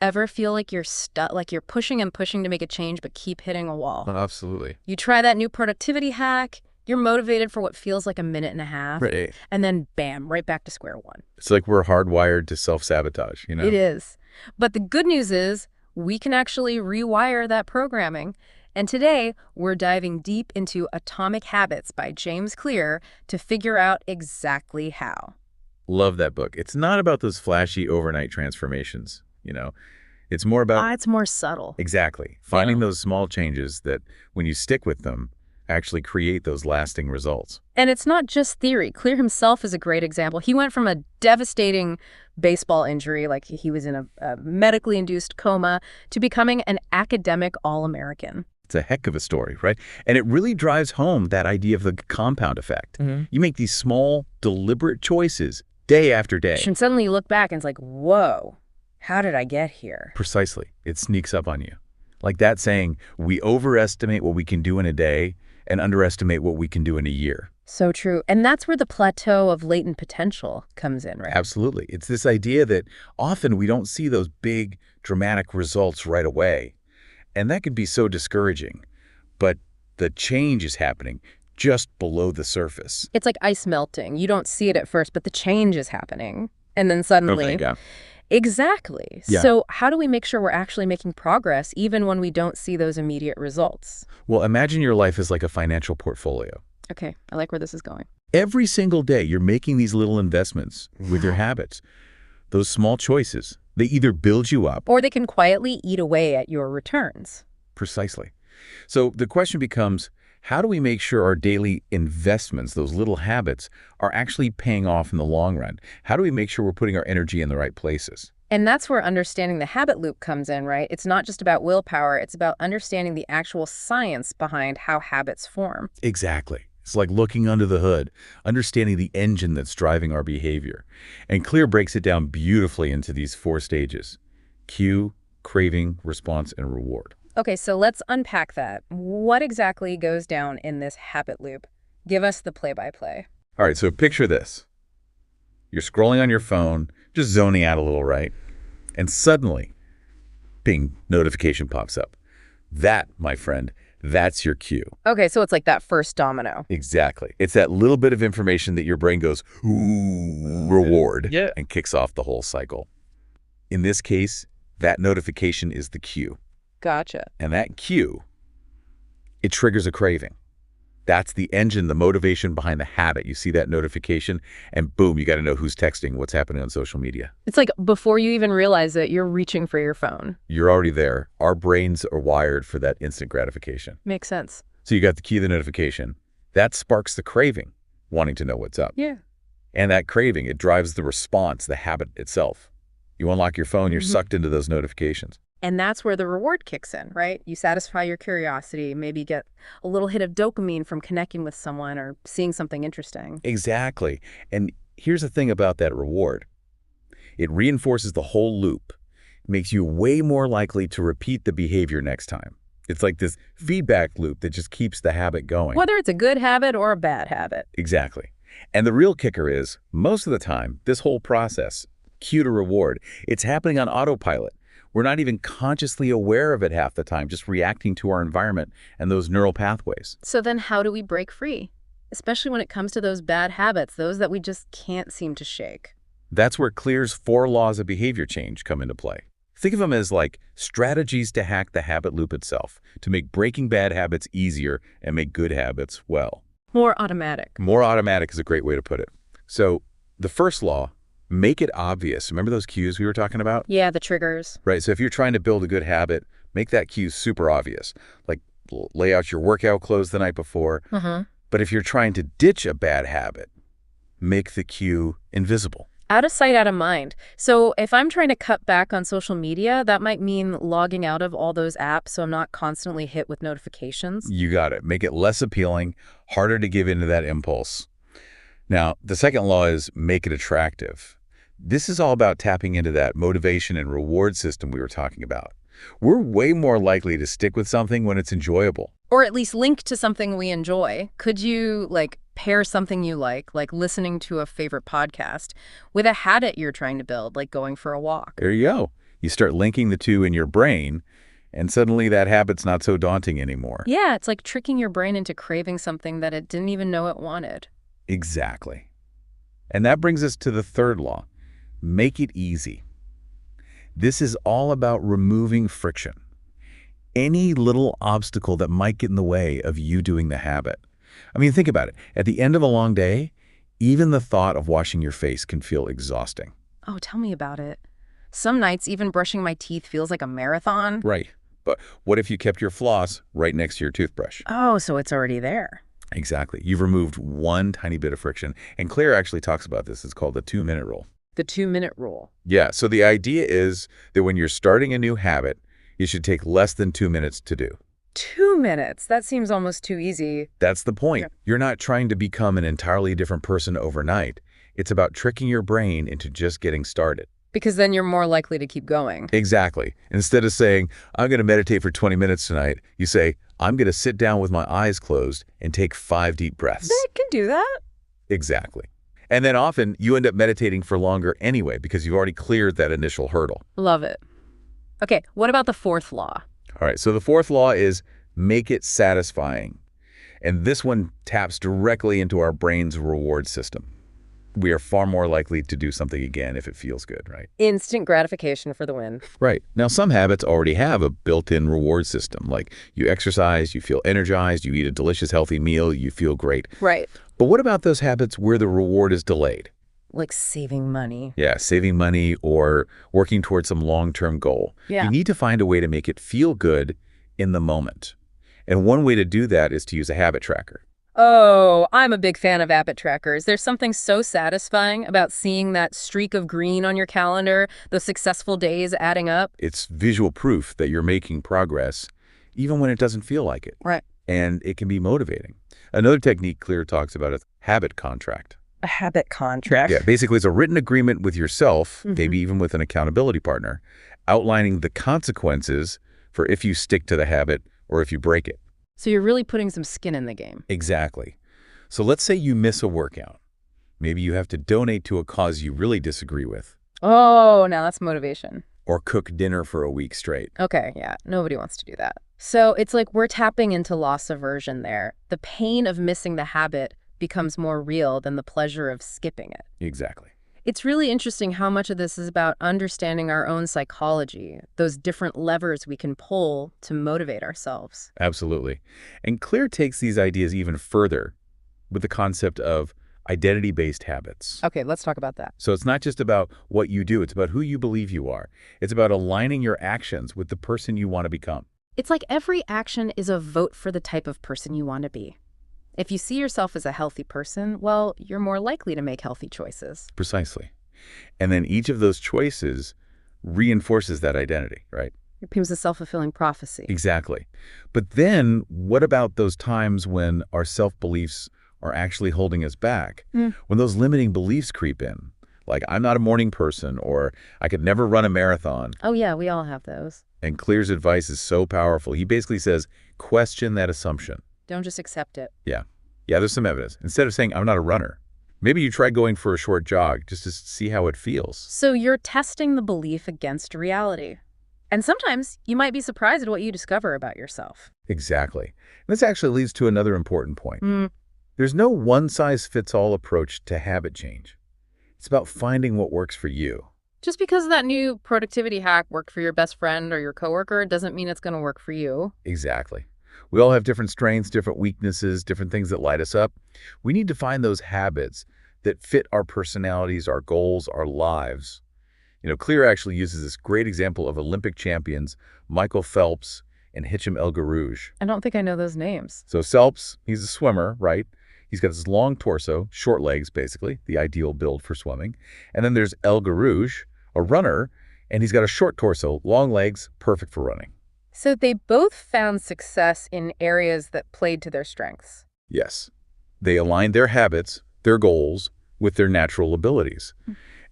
Ever feel like you're stuck, like you're pushing and pushing to make a change, but keep hitting a wall? Oh, absolutely. You try that new productivity hack, you're motivated for what feels like a minute and a half, Right. and then bam, right back to square one. It's like we're hardwired to self-sabotage, you know? It is. But the good news is we can actually rewire that programming. And today, we're diving deep into Atomic Habits by James Clear to figure out exactly how. Love that book. It's not about those flashy overnight transformations, you know? It's more about It's more subtle. exactly finding those small changes that, when you stick with them, actually create those lasting results. And it's not just theory. Clear himself is a great example. He went from a devastating baseball injury, like he was in a medically induced coma, to becoming an academic All-American. It's a heck of a story, right? And it really drives home that idea of the compound effect. You make these small, deliberate choices day after day. And suddenly you look back and it's like, whoa, how did I get here? Precisely. It sneaks up on you. Like that saying, we overestimate what we can do in a day and underestimate what we can do in a year. So true. And that's where the plateau of latent potential comes in, right? Absolutely. It's this idea that often we don't see those big, dramatic results right away. And that can be so discouraging. But the change is happening just below the surface. It's like ice melting. You don't see it at first, but the change is happening. And then suddenly... Okay, yeah. Exactly. Yeah. So how do we make sure we're actually making progress even when we don't see those immediate results? Well, imagine your life is like a financial portfolio. Okay, I like where this is going. Every single day, you're making these little investments with your habits. Those small choices, they either build you up. Or they can quietly eat away at your returns. Precisely. So the question becomes, how do we make sure our daily investments, those little habits, are actually paying off in the long run? How do we make sure we're putting our energy in the right places? And that's where understanding the habit loop comes in, right? It's not just about willpower, it's about understanding the actual science behind how habits form. Exactly. It's like looking under the hood, understanding the engine that's driving our behavior. And Clear breaks it down beautifully into these 4 stages: cue, craving, response, and reward. Okay, so let's unpack that. What exactly goes down in this habit loop? Give us the play-by-play. All right, so picture this. You're scrolling on your phone, just zoning out a little, right? And suddenly, ping, notification pops up. That, my friend, that's your cue. Okay, so it's like that first domino. Exactly. It's that little bit of information that your brain goes, ooh, reward, Yeah. and kicks off the whole cycle. In this case, that notification is the cue. Gotcha. And that cue, it triggers a craving. That's the engine, the motivation behind the habit. You see that notification, and boom, you got to know who's texting, what's happening on social media. It's like before you even realize it, you're reaching for your phone. You're already there. Our brains are wired for that instant gratification. Makes sense. So you got the cue, the notification. That sparks the craving, wanting to know what's up. Yeah. And that craving, it drives the response, the habit itself. You unlock your phone, you're sucked into those notifications. And that's where the reward kicks in, right? You satisfy your curiosity, maybe get a little hit of dopamine from connecting with someone or seeing something interesting. Exactly. And here's the thing about that reward. It reinforces the whole loop. It makes you way more likely to repeat the behavior next time. It's like this feedback loop that just keeps the habit going. Whether it's a good habit or a bad habit. Exactly. And the real kicker is, most of the time, this whole process, cue to reward, it's happening on autopilot. We're not even consciously aware of it half the time, just reacting to our environment and those neural pathways. So then how do we break free? Especially when it comes to those bad habits, those that we just can't seem to shake. That's where Clear's 4 laws of behavior change come into play. Think of them as like strategies to hack the habit loop itself, to make breaking bad habits easier and make good habits, well, More automatic. more automatic is a great way to put it. So the first law, make it obvious. Remember those cues we were talking about? Yeah, the triggers. Right, so if you're trying to build a good habit, make that cue super obvious. Like lay out your workout clothes the night before. But if you're trying to ditch a bad habit, make the cue invisible. Out of sight, out of mind. So if I'm trying to cut back on social media, that might mean logging out of all those apps so I'm not constantly hit with notifications. You got it. Make it less appealing, harder to give into that impulse. Now, the second law is make it attractive. This is all about tapping into that motivation and reward system we were talking about. We're way more likely to stick with something when it's enjoyable. Or at least link to something we enjoy. Could you, pair something you like listening to a favorite podcast, with a habit you're trying to build, like going for a walk? There you go. You start linking the two in your brain, and suddenly that habit's not so daunting anymore. Yeah, it's like tricking your brain into craving something that it didn't even know it wanted. Exactly. And that brings us to the third law. Make it easy. This is all about removing friction. Any little obstacle that might get in the way of you doing the habit. I mean, think about it. At the end of a long day, even the thought of washing your face can feel exhausting. Oh, tell me about it. Some nights, even brushing my teeth feels like a marathon. Right. But what if you kept your floss right next to your toothbrush? Oh, so it's already there. Exactly. You've removed one tiny bit of friction. And Claire actually talks about this. It's called the 2-minute rule. The 2-minute rule. Yeah. So the idea is that when you're starting a new habit, it should take less than 2 minutes to do. 2 minutes? That seems almost too easy. That's the point. Yeah. You're not trying to become an entirely different person overnight. It's about tricking your brain into just getting started. Because then you're more likely to keep going. Exactly. Instead of saying, I'm going to meditate for 20 minutes tonight, you say, I'm going to sit down with my eyes closed and take 5 deep breaths. I can do that. Exactly. And then often you end up meditating for longer anyway because you've already cleared that initial hurdle. Love it. Okay, what about the fourth law? All right, so the fourth law is make it satisfying. And this one taps directly into our brain's reward system. We are far more likely to do something again if it feels good, right? Instant gratification for the win. Right. Now, some habits already have a built-in reward system, like you exercise, you feel energized, you eat a delicious, healthy meal, you feel great. Right. But what about those habits where the reward is delayed? Like saving money. Yeah, saving money or working towards some long-term goal. Yeah. You need to find a way to make it feel good in the moment. And one way to do that is to use a habit tracker. Oh, I'm a big fan of habit trackers. There's something so satisfying about seeing that streak of green on your calendar, those successful days adding up. It's visual proof that you're making progress, even when it doesn't feel like it. Right. And it can be motivating. Another technique Clear talks about is habit contract. A habit contract. Yeah, basically it's a written agreement with yourself, maybe even with an accountability partner, outlining the consequences for if you stick to the habit or if you break it. So you're really putting some skin in the game. Exactly. So let's say you miss a workout. Maybe you have to donate to a cause you really disagree with. Oh, now that's motivation. Or cook dinner for a week straight. Okay, yeah, nobody wants to do that. So it's like we're tapping into loss aversion there. The pain of missing the habit becomes more real than the pleasure of skipping it. Exactly. It's really interesting how much of this is about understanding our own psychology, those different levers we can pull to motivate ourselves. Absolutely. And Clear takes these ideas even further with the concept of identity-based habits. Okay, let's talk about that. So it's not just about what you do, it's about who you believe you are. It's about aligning your actions with the person you want to become. It's like every action is a vote for the type of person you want to be. If you see yourself as a healthy person, well, you're more likely to make healthy choices. Precisely. And then each of those choices reinforces that identity, right? It becomes a self-fulfilling prophecy. Exactly. But then what about those times when our self-beliefs are actually holding us back? When those limiting beliefs creep in, like I'm not a morning person or I could never run a marathon. Oh yeah, we all have those. And Clear's advice is so powerful. He basically says, question that assumption. Don't just accept it. Yeah. Yeah, there's some evidence. Instead of saying, I'm not a runner, maybe you try going for a short jog just to see how it feels. So you're testing the belief against reality. And sometimes you might be surprised at what you discover about yourself. Exactly. And this actually leads to another important point. There's no one-size-fits-all approach to habit change. It's about finding what works for you. Just because that new productivity hack worked for your best friend or your coworker doesn't mean it's going to work for you. Exactly. We all have different strengths, different weaknesses, different things that light us up. We need to find those habits that fit our personalities, our goals, our lives. You know, Clear actually uses this great example of Olympic champions, Michael Phelps and Hicham El Guerrouj. I don't think I know those names. So Phelps, he's a swimmer, right? He's got this long torso, short legs, basically, the ideal build for swimming. And then there's El Guerrouj, a runner, and he's got a short torso, long legs, perfect for running. So they both found success in areas that played to their strengths. Yes. They aligned their habits, their goals, with their natural abilities.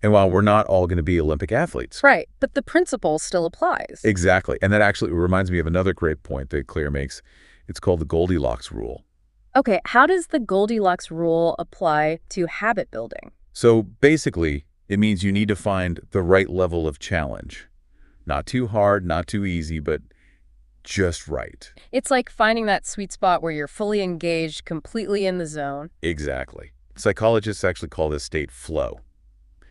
And while we're not all going to be Olympic athletes. Right, but the principle still applies. Exactly. And that actually reminds me of another great point that Clear makes. It's called the Goldilocks rule. Okay, how does the Goldilocks rule apply to habit building? So basically, it means you need to find the right level of challenge. Not too hard, not too easy, but just right. It's like finding that sweet spot where you're fully engaged, completely in the zone. Exactly. Psychologists actually call this state flow.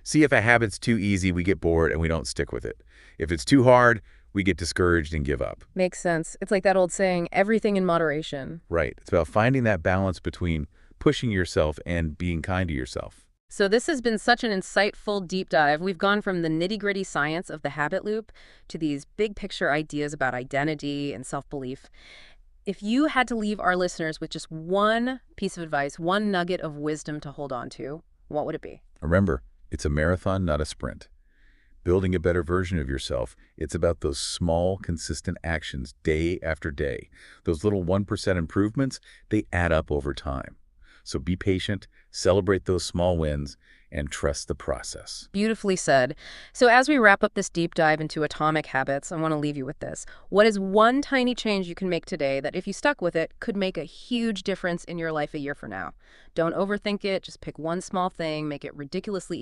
See, if a habit's too easy, we get bored and we don't stick with it. If it's too hard, we get discouraged and give up. Makes sense. It's like that old saying, everything in moderation. Right. It's about finding that balance between pushing yourself and being kind to yourself. So this has been such an insightful deep dive. We've gone from the nitty-gritty science of the habit loop to these big picture ideas about identity and self-belief. If you had to leave our listeners with just one piece of advice, one nugget of wisdom to hold on to, what would it be? Remember, it's a marathon, not a sprint. Building a better version of yourself, it's about those small, consistent actions day after day. Those little 1% improvements, they add up over time. So be patient, celebrate those small wins, and trust the process. Beautifully said. So as we wrap up this deep dive into atomic habits, I want to leave you with this. What is one tiny change you can make today that, if you stuck with it, could make a huge difference in your life a year from now? Don't overthink it. Just pick one small thing, make it ridiculously